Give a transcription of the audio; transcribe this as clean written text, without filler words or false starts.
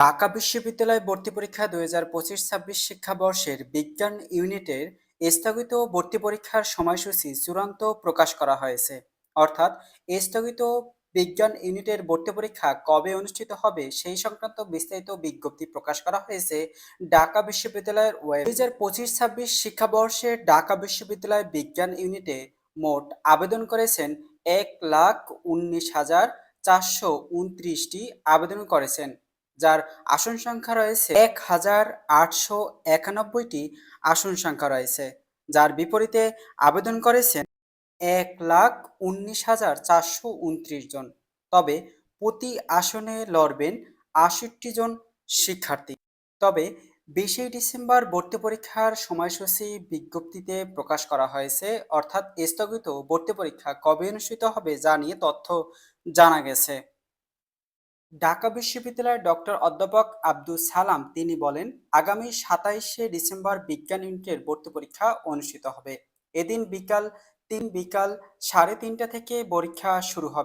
ঢাকা বিশ্ববিদ্যালয় ভর্তি পরীক্ষা ২০২৫-২৬ শিক্ষাবর্ষের বিজ্ঞান ইউনিটের স্থগিত ভর্তি পরীক্ষার সময়সূচি চূড়ান্ত প্রকাশ করা হয়েছে। অর্থাৎ স্থগিত বিজ্ঞান ইউনিটের ভর্তি পরীক্ষা কবে অনুষ্ঠিত হবে সেই সংক্রান্ত বিস্তারিত বিজ্ঞপ্তি প্রকাশ করা হয়েছে ঢাকা বিশ্ববিদ্যালয়ের ওয়েব। ২০২৫-২৬ শিক্ষাবর্ষে ঢাকা বিশ্ববিদ্যালয় বিজ্ঞান ইউনিটে মোট আবেদন করেছেন ১,১৯,৪২৯টি আবেদন করেছেন, যার আসন সংখ্যা রয়েছে ১,৮৯১টি আসন সংখ্যা রয়েছে, যার বিপরীতে আবেদন করেছেন ১,১৯,৪২৯ জন। তবে প্রতি আসনে লড়বেন ৬৮ জন শিক্ষার্থী। তবে ২০ ডিসেম্বর ভর্তি পরীক্ষার সময়সূচি বিজ্ঞপ্তিতে প্রকাশ করা হয়েছে। অর্থাৎ স্থগিত ভর্তি পরীক্ষা কবে অনুষ্ঠিত হবে যা নিয়ে তথ্য জানা গেছে। ঢাকা বিশ্ববিদ্যালয়ের অধ্যাপক আব্দুস সালাম তিনি বলেন, আগামী ২৭শে ডিসেম্বর বিজ্ঞান ইউনিটের ভর্তি পরীক্ষা অনুষ্ঠিত হবে। এদিন বিকাল ৩:৩০ থেকে পরীক্ষা শুরু হবে।